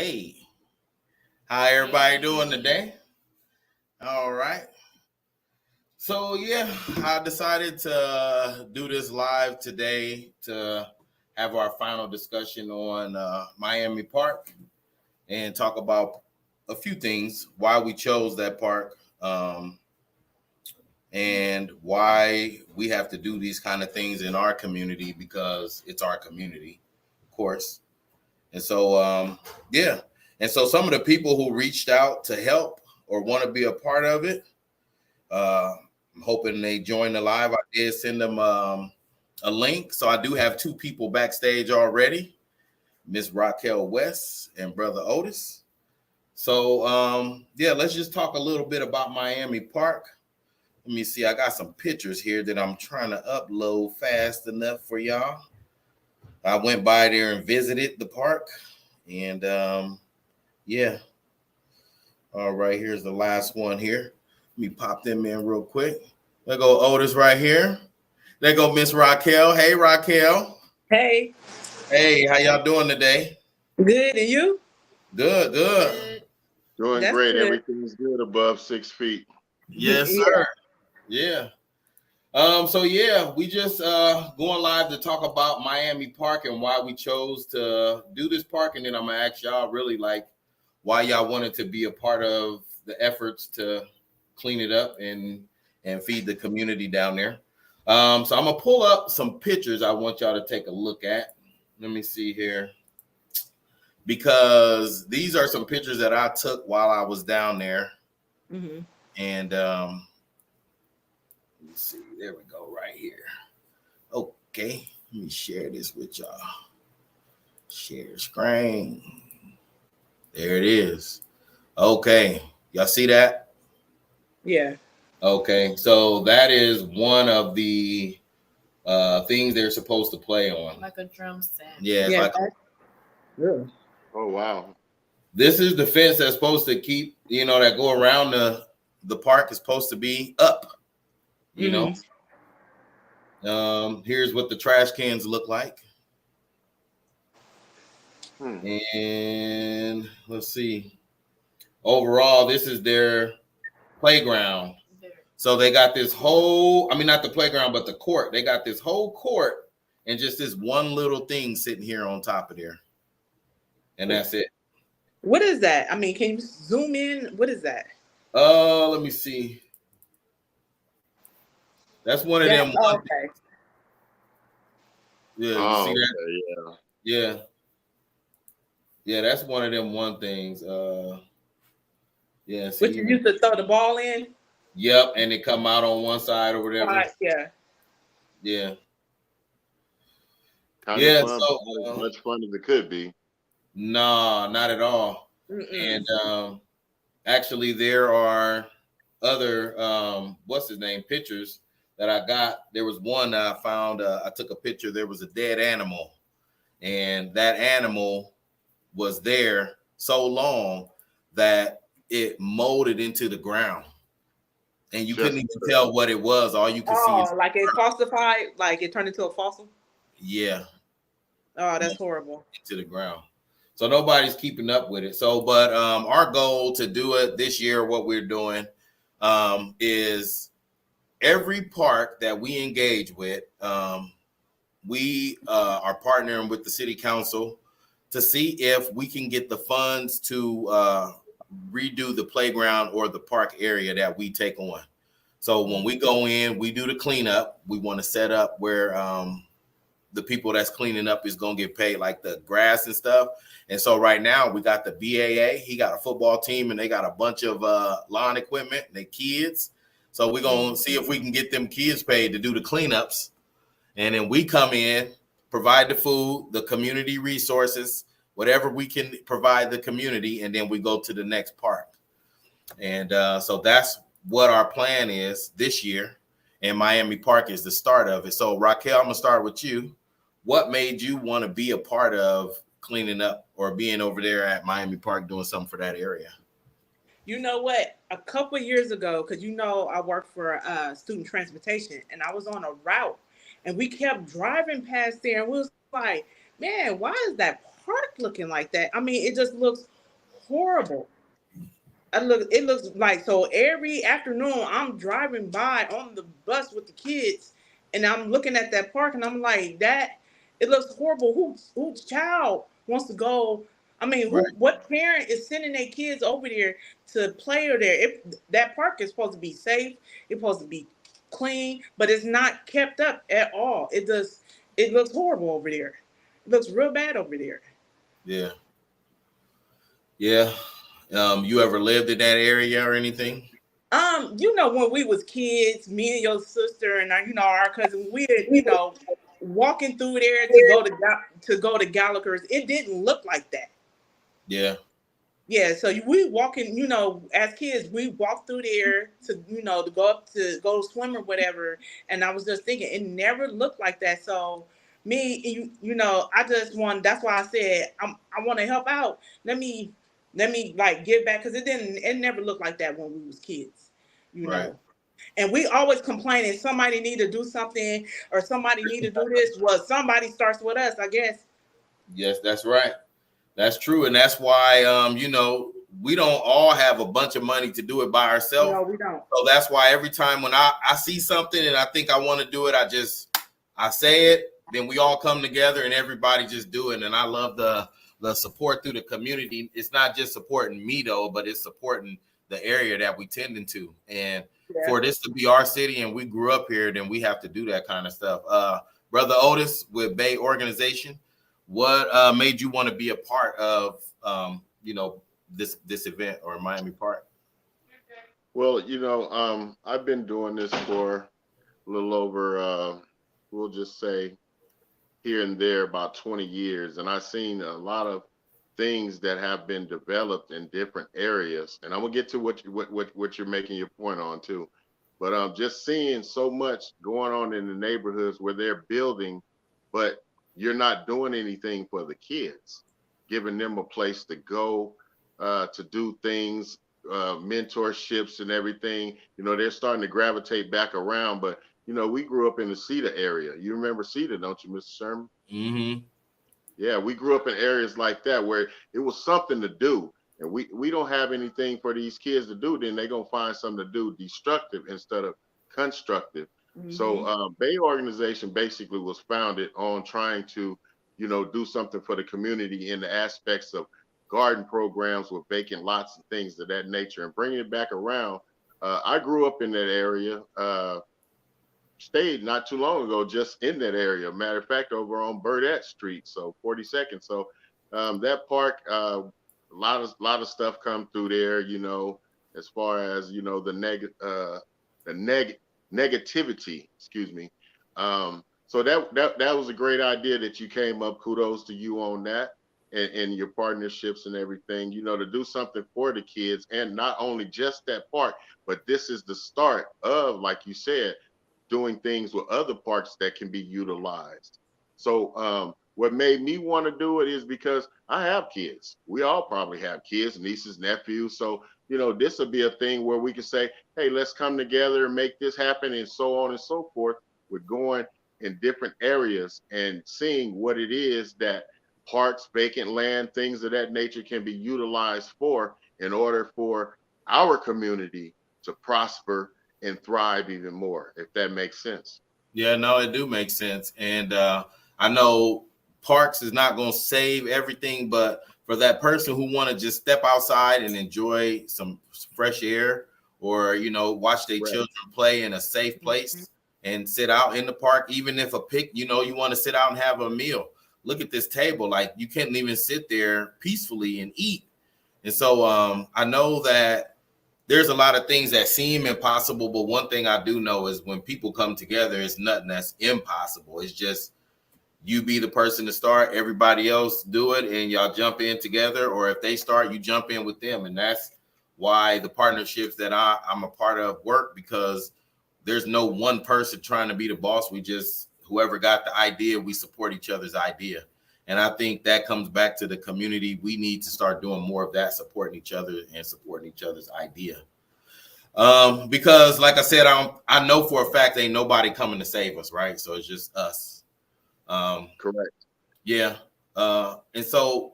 Hey, how everybody doing today? All right. So yeah, I decided to do this live today to have our final discussion on Miami Park and talk about a few things, why we chose that park, and why we have to do these kind of things in our community because it's our community, of course. And so, yeah. And so some of the people who reached out to help or want to be a part of it, I'm hoping they join the live. I did send them a link. So I do have two people backstage already, Miss Raquel West and Brother Otis. So, yeah, let's just talk a little bit about Miami Park. Let me see. I got some pictures here that I'm trying to upload fast enough for y'all. I went by there and visited the park. And yeah. All right, here's the last one here. Let me pop them in real quick. There go Otis right here. There go Miss Raquel. Hey, Raquel. Hey. Hey, how y'all doing today? Good, and you? Good, good. Doing That's great. good. Everything's good above 6 feet. Yes, sir. Yeah. So yeah, we just going live to talk about Miami Park and why we chose to do this park, and then I'm gonna ask y'all really like why y'all wanted to be a part of the efforts to clean it up and feed the community down there. So I'm gonna pull up some pictures I want y'all to take a look at. Let me see here, because these are some pictures that I took while I was down there, and let me see. There we go, right here. Okay, let me share this with y'all. Share screen. There it is. Okay, y'all see that? Yeah. Okay, so that is one of the things they're supposed to play on. Like a drum set. Yeah, it's like Oh, wow. This is the fence that's supposed to keep, that go around the park is supposed to be up. Here's what the trash cans look like. And let's see. Overall, this is their playground. So they got this whole, not the playground, but the court. They got this whole court and just this one little thing sitting here on top of there. And that's it. What is that? Can you zoom in? What is that? Let me see. That's one of them. Okay. Yeah, you see that? Yeah. Yeah, that's one of them one things. Yeah. Which you used to throw the ball in? Yep, and it come out on one side or whatever. Yeah. Yeah. Kind of fun, not as much fun as it could be. No, not at all. And actually, there are other pictures that I got. There was one I found. I took a picture. There was a dead animal, and that animal was there so long that it molded into the ground, and you couldn't even tell what it was. All you could see is like it falsified, like it turned into a fossil. Yeah. Oh, that's horrible. To the ground. So nobody's keeping up with it. So, but our goal to do it this year, what we're doing is every park that we engage with, we are partnering with the city council to see if we can get the funds to redo the playground or the park area that we take on. So when we go in, we do the cleanup. We want to set up where the people that's cleaning up is going to get paid, like the grass and stuff. And so right now we got the BAA. He got a football team and they got a bunch of lawn equipment and they kids. So we're going to see if we can get them kids paid to do the cleanups. And then we come in, provide the food, the community resources, whatever we can provide the community. And then we go to the next park. And so that's what our plan is this year. And Miami Park is the start of it. So Raquel, I'm going to start with you. What made you want to be a part of cleaning up or being over there at Miami Park doing something for that area? You know what? A couple of years ago, because I work for student transportation, and I was on a route, and we kept driving past there, and we was like, man, why is that park looking like that? I mean, it just looks horrible. It looks like, so every afternoon I'm driving by on the bus with the kids, and I'm looking at that park, and I'm like, that it looks horrible. Whose child wants to go? I mean, Right. what parent is sending their kids over there to play over there? If that park is supposed to be safe, it's supposed to be clean, but it's not kept up at all. It looks horrible over there. It looks real bad over there. Yeah. Yeah. You ever lived in that area or anything? When we was kids, me and your sister and our cousin, we had, walking through there to go to Gallagher's. It didn't look like that. Yeah. Yeah, so we walking, as kids, we walked through there to go swim or whatever. And I was just thinking, it never looked like that. So me, I just want. That's why I said I want to help out. Let me like give back, because it never looked like that when we was kids, Right. And we always complaining somebody need to do something or somebody need to do this. Well, somebody starts with us, I guess. Yes, that's right. That's true. And that's why, we don't all have a bunch of money to do it by ourselves. No, we don't. So that's why every time when I see something and I think I want to do it, I say it, then we all come together and everybody just do it. And I love the support through the community. It's not just supporting me though, but it's supporting the area that we tending to. And for this to be our city and we grew up here, then we have to do that kind of stuff. Brother Otis with Bay Organization, what made you want to be a part of this event or Miami Park? Well, I've been doing this for a little over we'll just say here and there about 20 years, and I've seen a lot of things that have been developed in different areas, and I'm gonna get to what you're making your point on too. But just seeing so much going on in the neighborhoods where they're building, but you're not doing anything for the kids, giving them a place to go to do things, mentorships and everything. They're starting to gravitate back around. But we grew up in the Cedar area. You remember Cedar, don't you, Mr. Sherman? Mm-hmm. Yeah, we grew up in areas like that where it was something to do. And we don't have anything for these kids to do, then they're going to find something to do destructive instead of constructive. Mm-hmm. So Bay Organization basically was founded on trying to, do something for the community in the aspects of garden programs with vacant lots and things of that nature, and bringing it back around. I grew up in that area, stayed not too long ago just in that area. Matter of fact, over on Burdette Street, so 42nd. So that park, a lot of stuff come through there, as far as the negativity. Excuse me. So that was a great idea that you came up. Kudos to you on that, and your partnerships and everything. To do something for the kids, and not only just that park, but this is the start of, like you said, doing things with other parks that can be utilized. So what made me want to do it is because I have kids. We all probably have kids, nieces, nephews. So, this will be a thing where we can say, hey, let's come together and make this happen, and so on and so forth. We're going in different areas and seeing what it is that parks, vacant land, things of that nature can be utilized for, in order for our community to prosper and thrive even more, if that makes sense. Yeah, no, it do make sense. And I know parks is not going to save everything, but for that person who want to just step outside and enjoy some fresh air, or, watch their children play in a safe place and sit out in the park, even if you want to sit out and have a meal. Look at this table. Like, you can't even sit there peacefully and eat. And so I know that there's a lot of things that seem impossible, but one thing I do know is when people come together, it's nothing that's impossible. It's just you be the person to start, everybody else do it, and y'all jump in together. Or if they start, you jump in with them. And that's why the partnerships that I'm a part of work, because there's no one person trying to be the boss. We just, whoever got the idea, we support each other's idea. And I think that comes back to the community. We need to start doing more of that, supporting each other and supporting each other's idea. Because like I said, I know for a fact ain't nobody coming to save us, right? So it's just us. Correct. Yeah. And so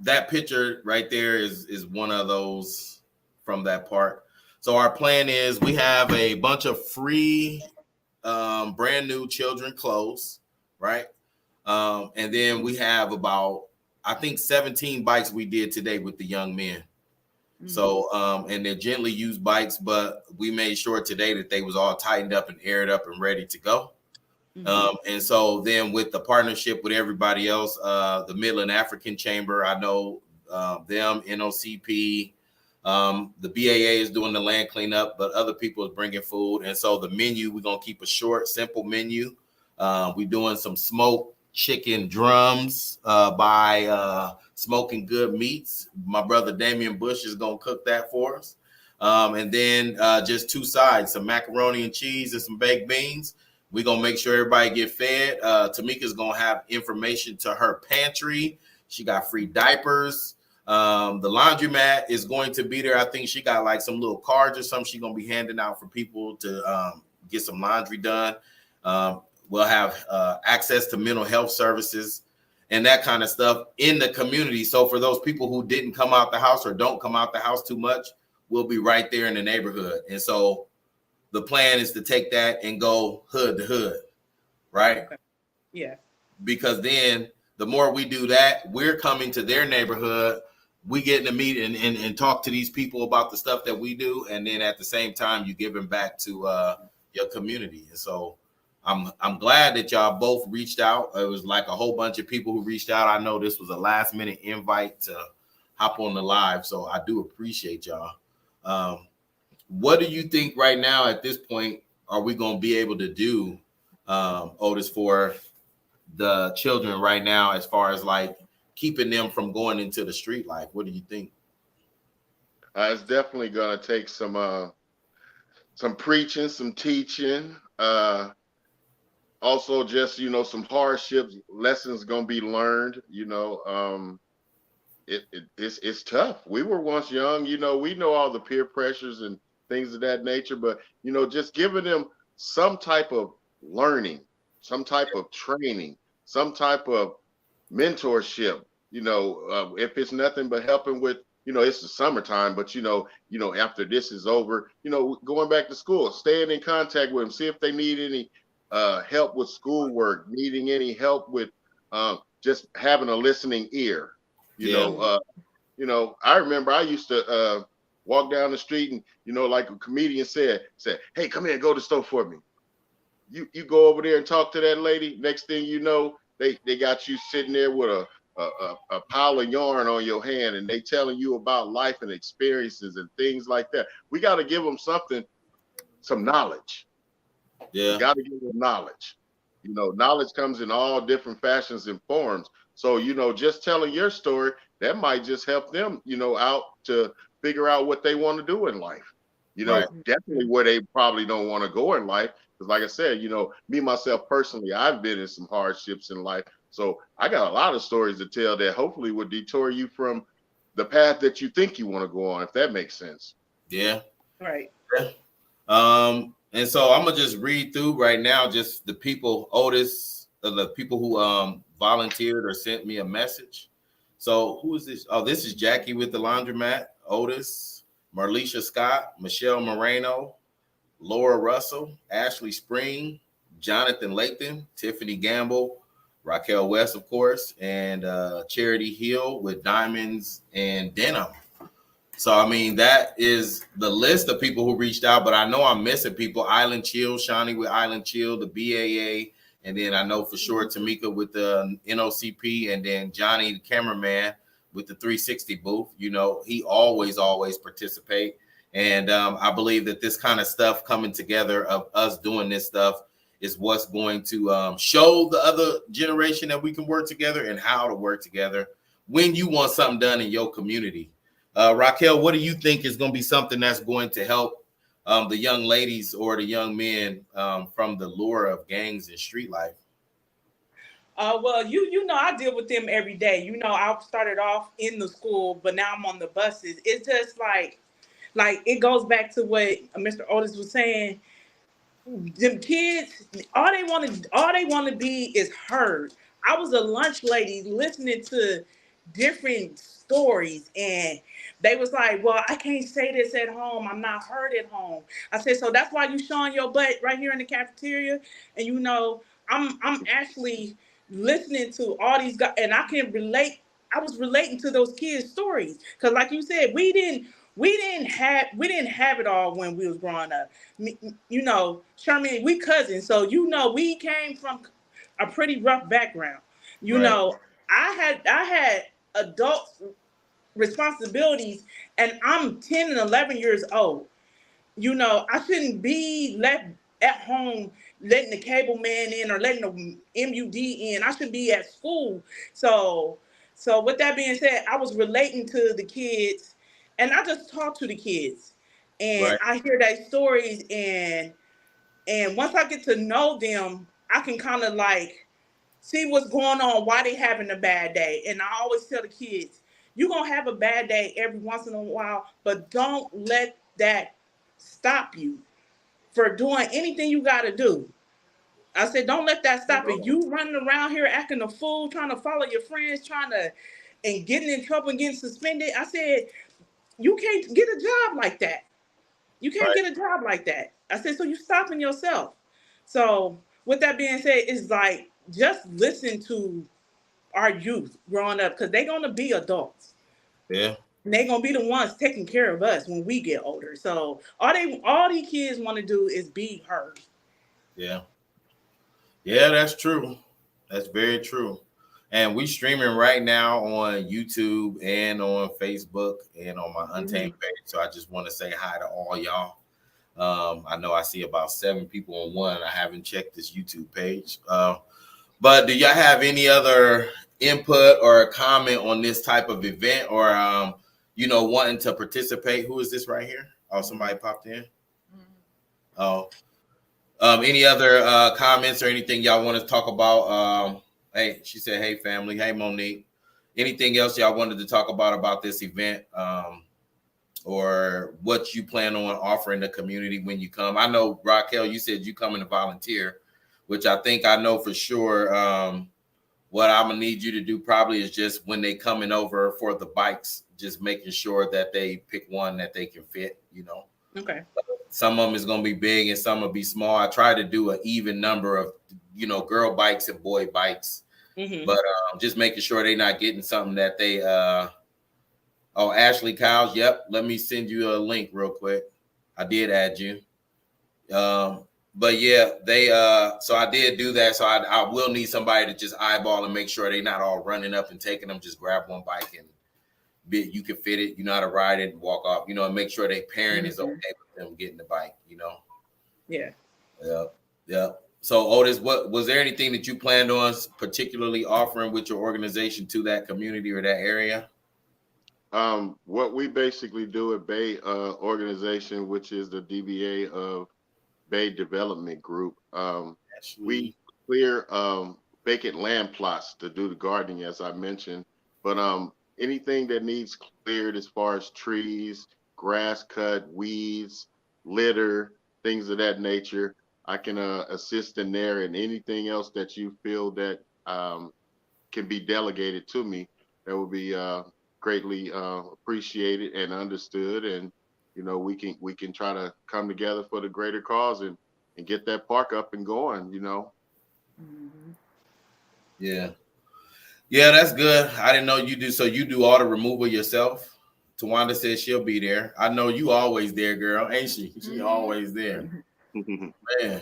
that picture right there is one of those from that part. So our plan is we have a bunch of free brand new children clothes, right? And then we have about, I think, 17 bikes we did today with the young men. So and they're gently used bikes, but we made sure today that they was all tightened up and aired up and ready to go. And so then with the partnership with everybody else, the Midland African Chamber, I know them, NOCP, the BAA is doing the land cleanup, but other people is bringing food. And so the menu, we're going to keep a short, simple menu. We're doing some smoked chicken drums by Smoking Good Meats. My brother Damian Bush is going to cook that for us. And then just two sides, some macaroni and cheese and some baked beans. We're going to make sure everybody get fed. Tamika's going to have information to her pantry. She got free diapers. The laundromat is going to be there. I think she got like some little cards or something she's going to be handing out for people to get some laundry done. We'll have access to mental health services and that kind of stuff in the community. So for those people who didn't come out the house or don't come out the house too much, we'll be right there in the neighborhood. And so the plan is to take that and go hood to hood, right? Okay. Yeah. Because then the more we do that, we're coming to their neighborhood. We get to meet and talk to these people about the stuff that we do. And then at the same time, you give them back to your community. And so I'm glad that y'all both reached out. It was like a whole bunch of people who reached out. I know this was a last minute invite to hop on the live. So I do appreciate y'all. What do you think right now at this point are we going to be able to do, Otis, for the children right now as far as like keeping them from going into the street life? What do you think? It's definitely going to take some preaching, some teaching. Also, just, some hardships, lessons going to be learned. It's tough. We were once young, we know all the peer pressures and things of that nature, but just giving them some type of learning, some type of training, some type of mentorship, if it's nothing but helping with, it's the summertime, but after this is over, going back to school, staying in contact with them, see if they need any help with schoolwork, needing any help with just having a listening ear. I remember I used to walk down the street and, like a comedian said, hey, come here and go to the store for me. You go over there and talk to that lady. Next thing you know, they got you sitting there with a pile of yarn on your hand, and they telling you about life and experiences and things like that. We got to give them some knowledge. Yeah. We got to give them knowledge. Knowledge comes in all different fashions and forms. So, just telling your story, that might just help them, out to figure out what they want to do in life. Right. Definitely where they probably don't want to go in life. Because like I said, me, myself, personally, I've been in some hardships in life. So I got a lot of stories to tell that hopefully would detour you from the path that you think you want to go on, if that makes sense. Yeah. Right. Yeah. And so I'm gonna just read through right now, just the people, Otis, the people who volunteered or sent me a message. So who is this? Oh, this is Jackie with the laundromat, Otis, Marlisha Scott, Michelle Moreno, Laura Russell, Ashley Spring, Jonathan Lathan, Tiffany Gamble, Raquel West, of course, and Charity Hill with Diamonds and Denim. So, I mean, that is the list of people who reached out, but I know I'm missing people. Island Chill, Shawnee with Island Chill, the BAA, and then I know for sure Tamika with the NOCP, and then Johnny, the cameraman, with the 360 booth. He always participate. And I believe that this kind of stuff coming together of us doing this stuff is what's going to show the other generation that we can work together and how to work together when you want something done in your community. Raquel, what do you think is going to be something that's going to help the young ladies or the young men from the lure of gangs and street life? Well, I deal with them every day. I started off in the school, but now I'm on the buses. It's just like it goes back to what Mr. Otis was saying. Them kids, all they want to be is heard. I was a lunch lady listening to different stories, and they was like, well, I can't say this at home. I'm not heard at home. I said, so that's why you showing your butt right here in the cafeteria. And I'm actually listening to all these guys, and I can relate. I was relating to those kids' stories because, like you said, we didn't have it all when we was growing up. Sherman, we cousins, so we came from a pretty rough background. You Right. know, I had adult responsibilities, and I'm 10 and 11 years old. I shouldn't be left at home letting the cable man in or letting the MUD in. I should be at school. So with that being said, I was relating to the kids, and I just talk to the kids, and Right. I hear their stories, and once I get to know them, I can kind of like see what's going on, why they having a bad day. And I always tell the kids, you're gonna have a bad day every once in a while, but don't let that stop you for doing anything you gotta do. I said, don't let that stop you. You running around here acting a fool, trying to follow your friends, and getting in trouble and getting suspended. I said, you can't get a job like that. You can't Right. get a job like that. I said, so you stopping yourself. So with that being said, it's like just listen to our youth growing up because they're gonna be adults. Yeah. And they're gonna be the ones taking care of us when we get older. So all these kids want to do is be heard. Yeah. Yeah, that's true. That's very true. And we streaming right now on YouTube and on Facebook and on my Mm-hmm. Untamed page. So I just want to say hi to all y'all. I know I see about 7 people on one. I haven't checked this YouTube page. But do y'all have any other input or comment on this type of event or, wanting to participate? Who is this right here? Oh, somebody popped in. Oh, any other comments or anything y'all want to talk about? Hey, she said, hey, family. Hey, Monique. Anything else y'all wanted to talk about this event or what you plan on offering the community when you come? I know, Raquel, you said you coming to volunteer, which I think I know for sure. What I'm going to need you to do probably is just when they coming over for the bikes, just making sure that they pick one that they can fit, Okay. Some of them is going to be big and some will be small. I try to do an even number of, girl bikes and boy bikes, Mm-hmm. but just making sure they're not getting something that they, Ashley Cowles. Yep. Let me send you a link real quick. I did add you. But yeah, they, so I did do that. So I will need somebody to just eyeball and make sure they're not all running up and taking them. Just grab one bike and you can fit it, you know how to ride it and walk off, and make sure their parent is okay with them getting the bike, Yeah. Yeah. Yeah. So Otis, what was there anything that you planned on particularly offering with your organization to that community or that area? What we basically do at Bay organization, which is the DBA of Bay Development Group, we Actually, clear vacant land plots to do the gardening, as I mentioned. But anything that needs cleared as far as trees, grass cut, weeds, litter, things of that nature, I can assist in there. And anything else that you feel that can be delegated to me, that would be greatly appreciated and understood. And we can try to come together for the greater cause and get that park up and going. Mm-hmm. yeah. Yeah, that's good. I didn't know you do. So you do all the removal yourself? Tawanda says she'll be there. I know you always there, girl, ain't she? She always there. Man. Yeah,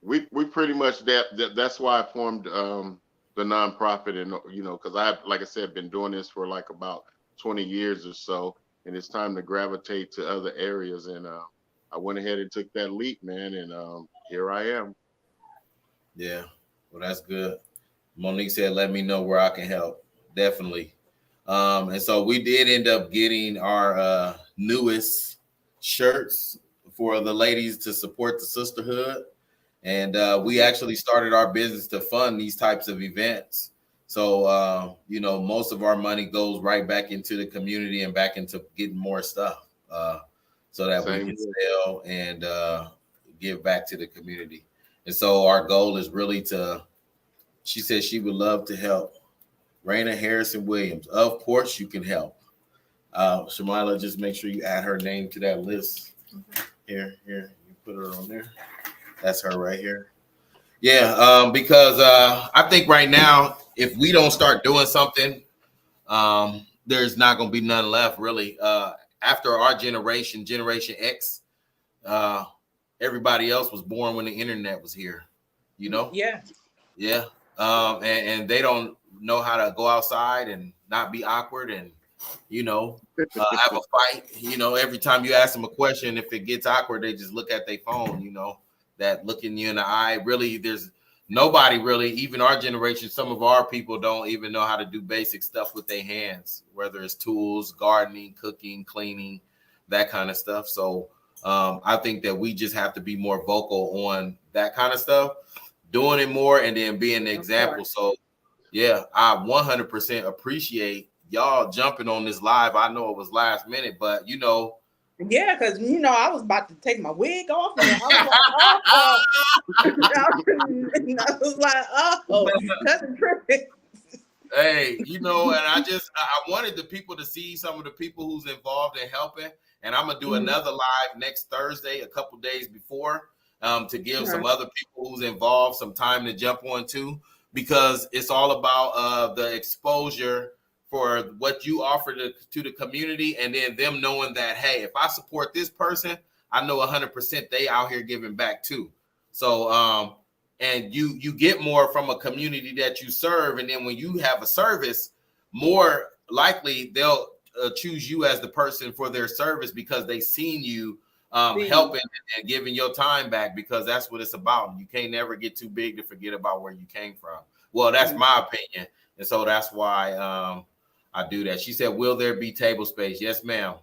we pretty much that's why I formed the nonprofit, and because like I said, been doing this for like about 20 years or so, and it's time to gravitate to other areas, and I went ahead and took that leap, man, and here I am. Yeah. Well, that's good. Monique said, let me know where I can help. Definitely. And so we did end up getting our newest shirts for the ladies to support the sisterhood. And we actually started our business to fund these types of events. So, most of our money goes right back into the community and back into getting more stuff so that we Same can here. sell and give back to the community. And so our goal is really to She said she would love to help. Raina Harrison Williams. Of course you can help. Shamila, just make sure you add her name to that list. Here, you put her on there. That's her right here. Yeah, because I think right now, if we don't start doing something, there's not going to be none left, really. After our generation, Generation X, everybody else was born when the internet was here, you know? Yeah. Yeah. And they don't know how to go outside and not be awkward and, have a fight. Every time you ask them a question, if it gets awkward, they just look at their phone, that looking you in the eye. Really, there's nobody really, even our generation, some of our people don't even know how to do basic stuff with their hands, whether it's tools, gardening, cooking, cleaning, that kind of stuff. So I think that we just have to be more vocal on that kind of stuff, doing it more, and then being the example. So, yeah, I 100% appreciate y'all jumping on this live. I know it was last minute, but Yeah, because I was about to take my wig off, and I was like, cousin tripping. Hey, and I wanted the people to see some of the people who's involved in helping, and I'm gonna do another live next Thursday, a couple days before, to give some other people who's involved some time to jump on too, because it's all about the exposure for what you offer to the community, and then them knowing that, hey, if I support this person, I know 100% they out here giving back too. So, and you get more from a community that you serve, and then when you have a service, more likely they'll choose you as the person for their service because they seen you helping and giving your time back, because that's what it's about. You can't never get too big to forget about where you came from. Well, that's my opinion, and so that's why I do that. She said, will there be table space? Yes, ma'am.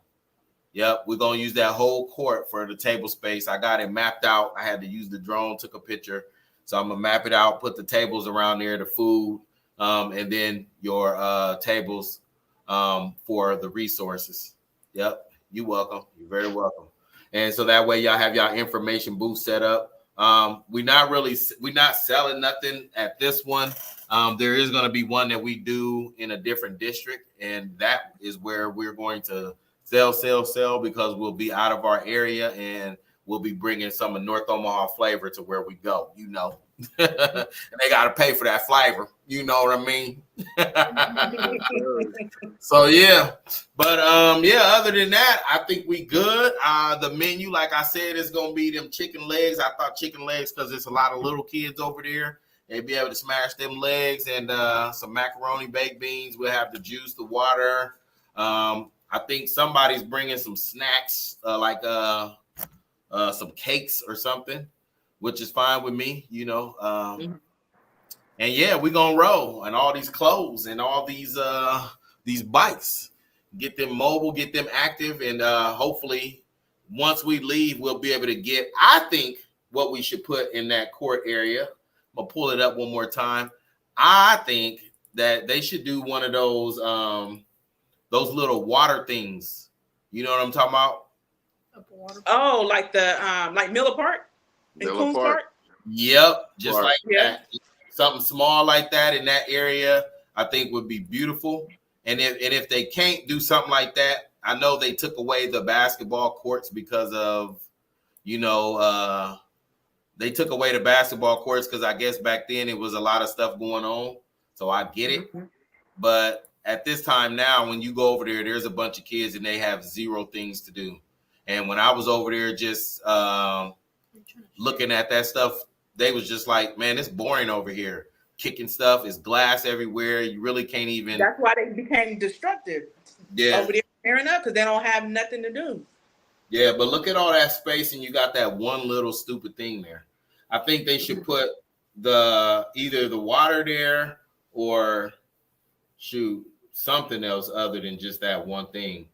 Yep, we're going to use that whole court for the table space. I got it mapped out. I had to use the drone, took a picture. So I'm going to map it out, put the tables around there, the food, and then your tables for the resources. Yep, you're welcome. You're very welcome. And so that way y'all have y'all information booth set up. We're not selling nothing at this one. There is going to be one that we do in a different district, and that is where we're going to sell, because we'll be out of our area and we'll be bringing some of North Omaha flavor to where we go, and they got to pay for that flavor. You know what I mean? So, yeah. But, other than that, I think we good. The menu, like I said, is going to be them chicken legs. I thought chicken legs because there's a lot of little kids over there. They'd be able to smash them legs, and some macaroni, baked beans. We'll have the juice, the water. I think somebody's bringing some snacks, like some cakes or something, which is fine with me, And yeah, we're gonna roll, and all these clothes and all these bikes, get them mobile, get them active, and hopefully once we leave, we'll be able to get, I think, what we should put in that court area. I'm gonna pull it up one more time. I think that they should do one of those little water things. You know what I'm talking about? Oh, like the like Miller Park in Coons Park. Yep, just like that. Something small like that in that area, I think would be beautiful. And if they can't do something like that, I know they took away the basketball courts because of, they took away the basketball courts because I guess back then it was a lot of stuff going on. So I get it. But at this time now, when you go over there, there's a bunch of kids and they have zero things to do. And when I was over there just looking at that stuff, they was just like, man, it's boring over here. Kicking stuff, it's glass everywhere. You really can't even. That's why they became destructive. Yeah. Over there tearing up because they don't have nothing to do. Yeah, but look at all that space and you got that one little stupid thing there. I think they should put either the water there or something else other than just that one thing.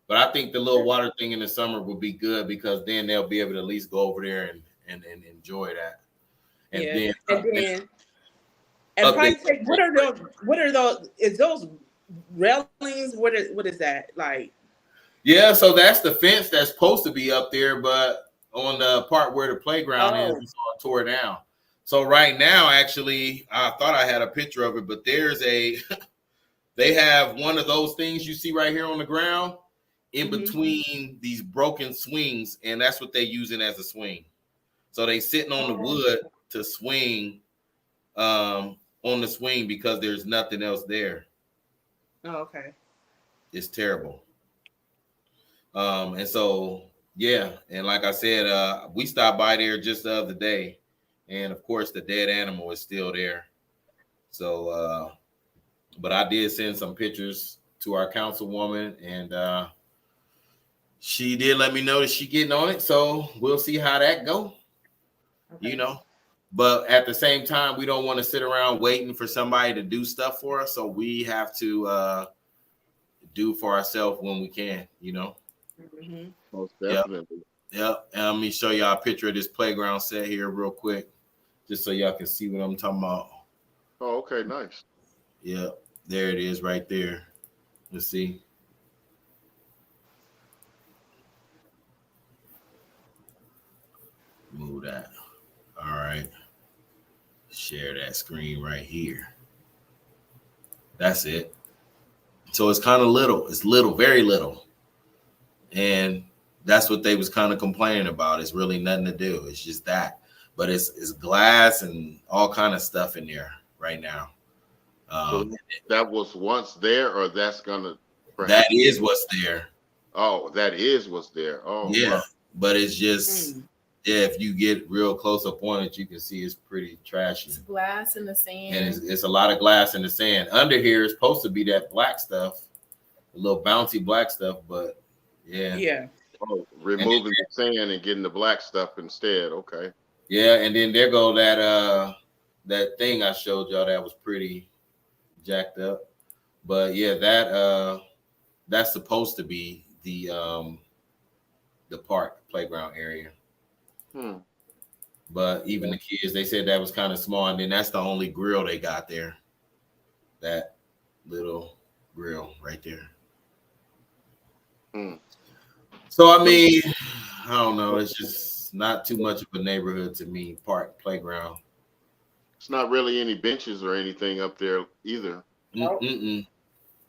But I think the little water thing in the summer would be good because then they'll be able to at least go over there and enjoy that. And then probably say, what are those? Is those railings? What is that like? Yeah, so that's the fence that's supposed to be up there, but on the part where the playground is, it's all tore down. So right now, actually, I thought I had a picture of it, but there's a they have one of those things you see right here on the ground in between these broken swings, and that's what they're using as a swing. So they sitting on the wood to swing on the swing because there's nothing else there. Oh, okay. It's terrible. And so yeah, and like I said, we stopped by there just the other day, and of course the dead animal is still there. So but I did send some pictures to our councilwoman, and she did let me know that she getting on it. So we'll see how that go. Okay. You know, but at the same time, we don't want to sit around waiting for somebody to do stuff for us. So we have to do for ourselves when we can. You know. Most definitely. Yep. And let me show y'all a picture of this playground set here real quick, just so y'all can see what I'm talking about. Oh, okay, nice. Yep. There it is right there. Let's see. Move that. All right. Share that screen right here. That's it. So it's kind of little. It's little, very little. And that's what they was kind of complaining about. It's really nothing to do. It's just that. But it's glass and all kind of stuff in there right now. So that was once there, or that's gonna that is what's there. Oh, that is what's there. Oh, yeah. Wow. But it's just yeah, if you get real close up on it, you can see it's pretty trashy. It's glass in the sand. And it's a lot of glass in the sand. Under here is supposed to be that black stuff, a little bouncy black stuff, but yeah. Yeah. Oh, removing the sand and getting the black stuff instead. Okay. Yeah, and then there go that thing I showed y'all that was pretty jacked up. But yeah, that's supposed to be the park playground area. But even the kids, they said that was kind of small, and then that's the only grill they got there. That little grill right there. So I mean, I don't know. It's just not too much of a neighborhood to me. Park playground. It's not really any benches or anything up there either.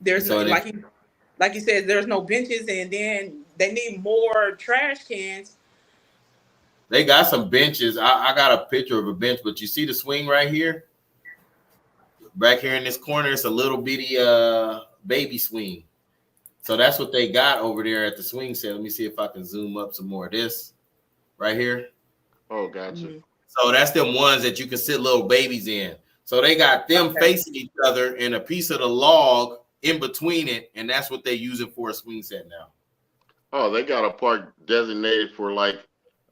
There's no, like you said, there's no benches, and then they need more trash cans. They got some benches. I got a picture of a bench, but you see the swing right here? Back here in this corner, it's a little bitty baby swing. So that's what they got over there at the swing set. Let me see if I can zoom up some more of this right here. Oh, gotcha. So that's them ones that you can sit little babies in. So they got them facing each other and a piece of the log in between it, and that's what they're using for a swing set now. Oh, they got a park designated for like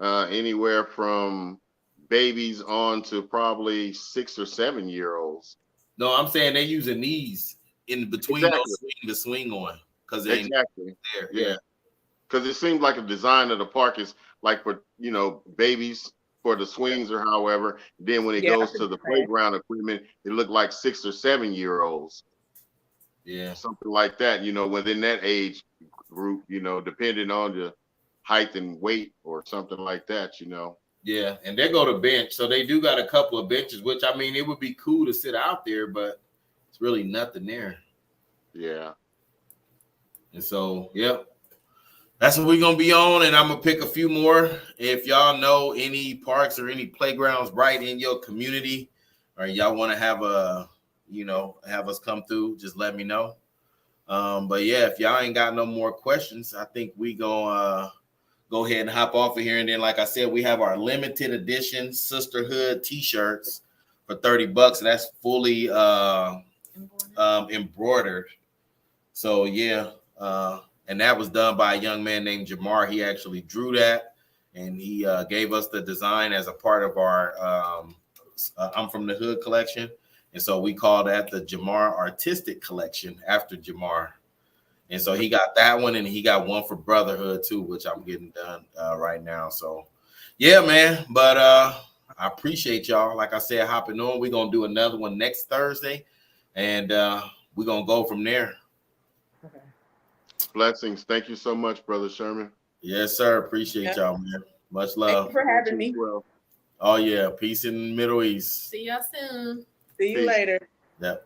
anywhere from babies on to probably 6 or 7 year olds. No, I'm saying they're using these in between those to swing on because they exactly there. Yeah, because it seems like a design of the park is like for babies for the swings or however. Then when it goes to the playground equipment, it looked like 6 or 7 year olds. Yeah, something like that. Within that age group. Depending on the height and weight or something like that. Yeah, and they go to bench, so they do got a couple of benches, which I mean, it would be cool to sit out there, but it's really nothing there. Yeah. And so, yep, that's what we're gonna be on, and I'm gonna pick a few more. If y'all know any parks or any playgrounds right in your community, or y'all want to have have us come through, just let me know. But yeah, if y'all ain't got no more questions, I think we gonna go ahead and hop off of here. And then, like I said, we have our limited edition sisterhood t-shirts for $30. That's fully embroidered. So yeah, and that was done by a young man named Jamar. He actually drew that, and he gave us the design as a part of our I'm from the Hood collection. And so we call that the Jamar Artistic Collection after Jamar. And so he got that one, and he got one for Brotherhood too, which I'm getting done right now. So yeah, man. But I appreciate y'all. Like I said, hopping on. We're gonna do another one next Thursday, and we're gonna go from there. Okay. Blessings. Thank you so much, Brother Sherman. Yes, sir. Appreciate y'all, man. Much love. Thank you for having me. Well. Oh yeah, peace in the Middle East. See y'all soon. See you Peace. later. Yep.